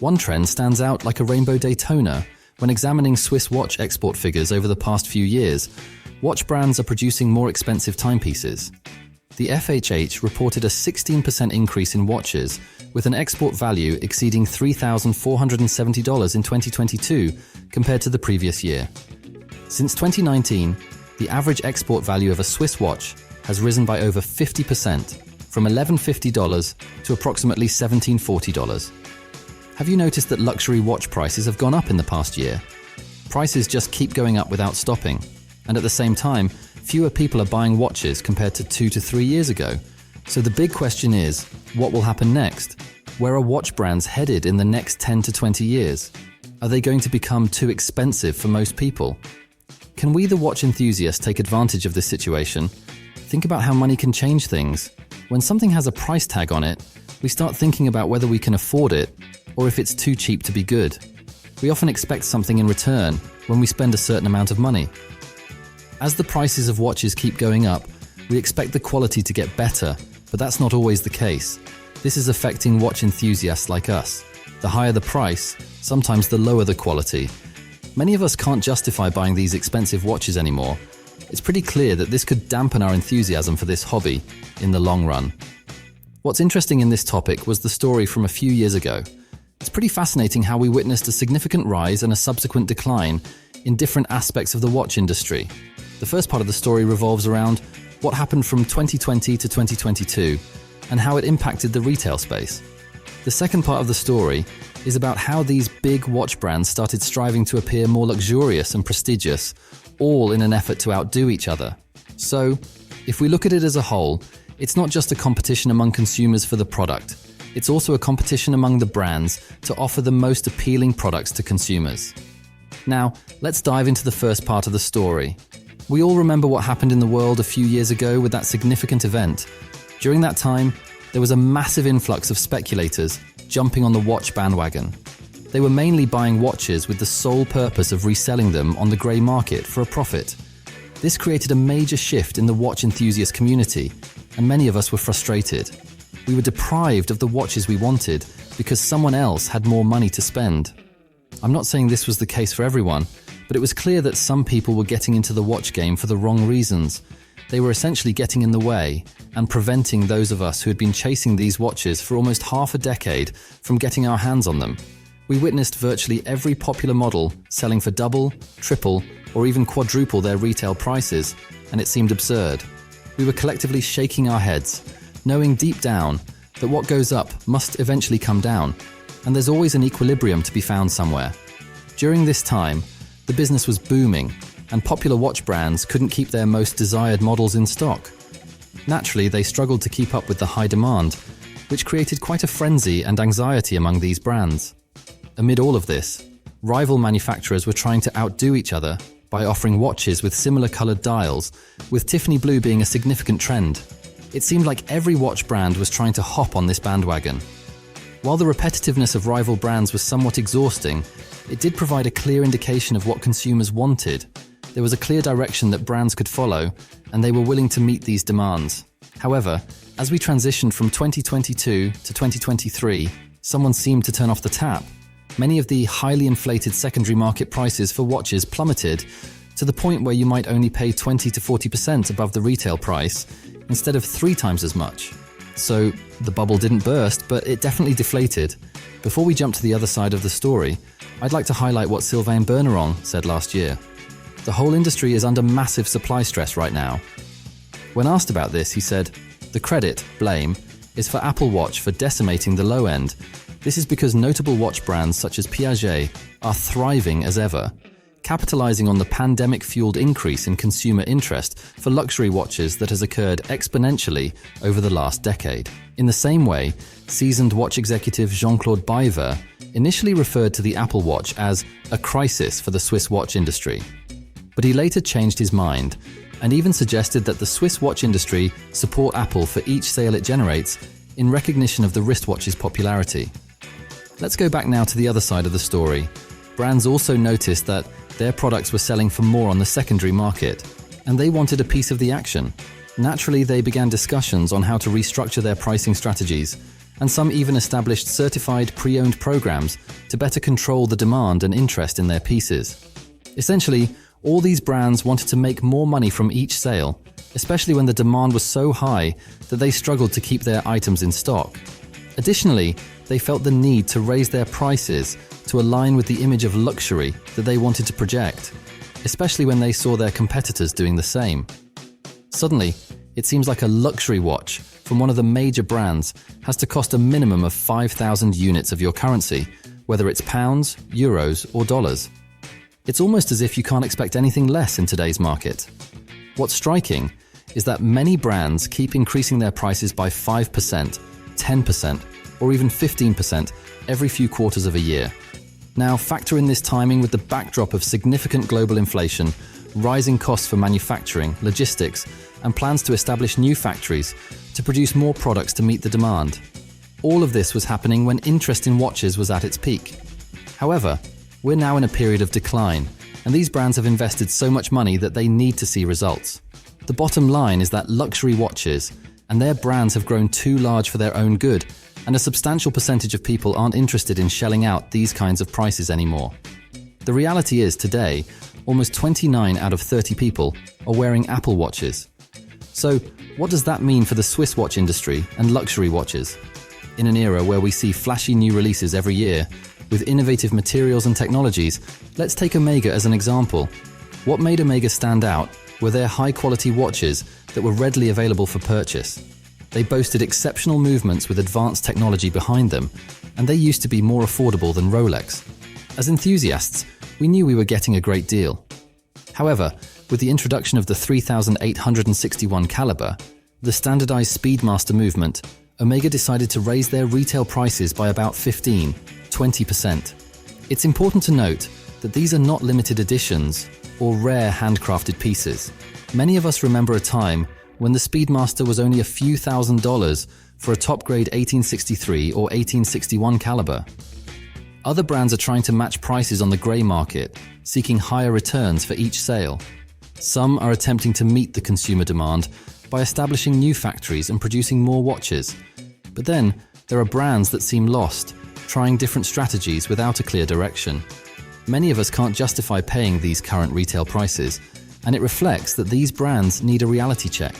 One trend stands out like a rainbow Daytona. When examining Swiss watch export figures over the past few years, watch brands are producing more expensive timepieces. The FHH reported a 16% increase in watches, with an export value exceeding $3,470 in 2022 compared to the previous year. Since 2019, the average export value of a Swiss watch has risen by over 50%, from $1,150 to approximately $1,740. Have you noticed that luxury watch prices have gone up in the past year? Prices just keep going up without stopping, and at the same time, fewer people are buying watches compared to 2 to 3 years ago. So the big question is, what will happen next? Where are watch brands headed in the next 10 to 20 years? Are they going to become too expensive for most people? Can we, the watch enthusiasts, take advantage of this situation? Think about how money can change things. When something has a price tag on it, we start thinking about whether we can afford it or if it's too cheap to be good. We often expect something in return when we spend a certain amount of money. As the prices of watches keep going up, we expect the quality to get better, but that's not always the case. This is affecting watch enthusiasts like us. The higher the price, sometimes the lower the quality. Many of us can't justify buying these expensive watches anymore. It's pretty clear that this could dampen our enthusiasm for this hobby in the long run. What's interesting in this topic was the story from a few years ago. It's pretty fascinating how we witnessed a significant rise and a subsequent decline in different aspects of the watch industry. The first part of the story revolves around what happened from 2020 to 2022 and how it impacted the retail space. The second part of the story is about how these big watch brands started striving to appear more luxurious and prestigious, all in an effort to outdo each other. So, if we look at it as a whole, it's not just a competition among consumers for the product. It's also a competition among the brands to offer the most appealing products to consumers. Now, let's dive into the first part of the story. We all remember what happened in the world a few years ago with that significant event. During that time, there was a massive influx of speculators jumping on the watch bandwagon. They were mainly buying watches with the sole purpose of reselling them on the grey market for a profit. This created a major shift in the watch enthusiast community, and many of us were frustrated. We were deprived of the watches we wanted because someone else had more money to spend. I'm not saying this was the case for everyone, but it was clear that some people were getting into the watch game for the wrong reasons. They were essentially getting in the way and preventing those of us who had been chasing these watches for almost half a decade from getting our hands on them. We witnessed virtually every popular model selling for double, triple, or even quadruple their retail prices, and it seemed absurd. We were collectively shaking our heads, knowing deep down that what goes up must eventually come down, and there's always an equilibrium to be found somewhere. During this time, the business was booming, and popular watch brands couldn't keep their most desired models in stock. Naturally, they struggled to keep up with the high demand, which created quite a frenzy and anxiety among these brands. Amid all of this, rival manufacturers were trying to outdo each other by offering watches with similar colored dials, with Tiffany blue being a significant trend. It seemed like every watch brand was trying to hop on this bandwagon. While the repetitiveness of rival brands was somewhat exhausting, it did provide a clear indication of what consumers wanted. There was a clear direction that brands could follow, and they were willing to meet these demands. However, as we transitioned from 2022 to 2023, someone seemed to turn off the tap. Many of the highly inflated secondary market prices for watches plummeted to the point where you might only pay 20 to 40% above the retail price instead of 3 times as much. So the bubble didn't burst, but it definitely deflated. Before we jump to the other side of the story, I'd like to highlight what Sylvain Berneron said last year. The whole industry is under massive supply stress right now. When asked about this, he said, "The credit, blame, is for Apple Watch for decimating the low end. This is because notable watch brands such as Piaget are thriving as ever, capitalizing on the pandemic-fueled increase in consumer interest for luxury watches that has occurred exponentially over the last decade." In the same way, seasoned watch executive Jean-Claude Biver initially referred to the Apple Watch as a crisis for the Swiss watch industry. But he later changed his mind and even suggested that the Swiss watch industry support Apple for each sale it generates in recognition of the wristwatch's popularity. Let's go back now to the other side of the story. Brands also noticed that their products were selling for more on the secondary market, and they wanted a piece of the action. Naturally, they began discussions on how to restructure their pricing strategies, and some even established certified pre-owned programs to better control the demand and interest in their pieces. Essentially, all these brands wanted to make more money from each sale, especially when the demand was so high that they struggled to keep their items in stock. Additionally, they felt the need to raise their prices to align with the image of luxury that they wanted to project, especially when they saw their competitors doing the same. Suddenly, it seems like a luxury watch from one of the major brands has to cost a minimum of 5,000 units of your currency, whether it's pounds, euros, or dollars. It's almost as if you can't expect anything less in today's market. What's striking is that many brands keep increasing their prices by 5%, 10%, or even 15% every few quarters of a year. Now, factor in this timing with the backdrop of significant global inflation, rising costs for manufacturing, logistics, and plans to establish new factories to produce more products to meet the demand. All of this was happening when interest in watches was at its peak. However, we're now in a period of decline, and these brands have invested so much money that they need to see results. The bottom line is that luxury watches and their brands have grown too large for their own good, and a substantial percentage of people aren't interested in shelling out these kinds of prices anymore. The reality is today, almost 29 out of 30 people are wearing Apple watches. So, what does that mean for the Swiss watch industry and luxury watches? In an era where we see flashy new releases every year, with innovative materials and technologies, let's take Omega as an example. What made Omega stand out were their high-quality watches that were readily available for purchase. They boasted exceptional movements with advanced technology behind them, and they used to be more affordable than Rolex. As enthusiasts, we knew we were getting a great deal. However, with the introduction of the 3861 caliber, the standardized Speedmaster movement, Omega decided to raise their retail prices by about 20%. It's important to note that these are not limited editions or rare handcrafted pieces. Many of us remember a time when the Speedmaster was only a few $1,000s for a top-grade 1863 or 1861 caliber. Other brands are trying to match prices on the grey market, seeking higher returns for each sale. Some are attempting to meet the consumer demand by establishing new factories and producing more watches. But then, there are brands that seem lost, trying different strategies without a clear direction. Many of us can't justify paying these current retail prices, and it reflects that these brands need a reality check.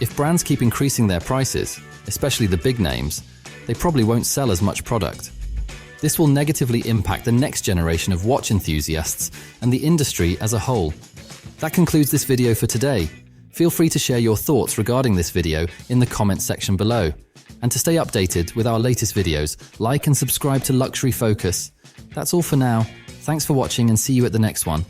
If brands keep increasing their prices, especially the big names, they probably won't sell as much product. This will negatively impact the next generation of watch enthusiasts and the industry as a whole. That concludes this video for today. Feel free to share your thoughts regarding this video in the comments section below. And to stay updated with our latest videos, like and subscribe to Luxury Focus. That's all for now. Thanks for watching and see you at the next one.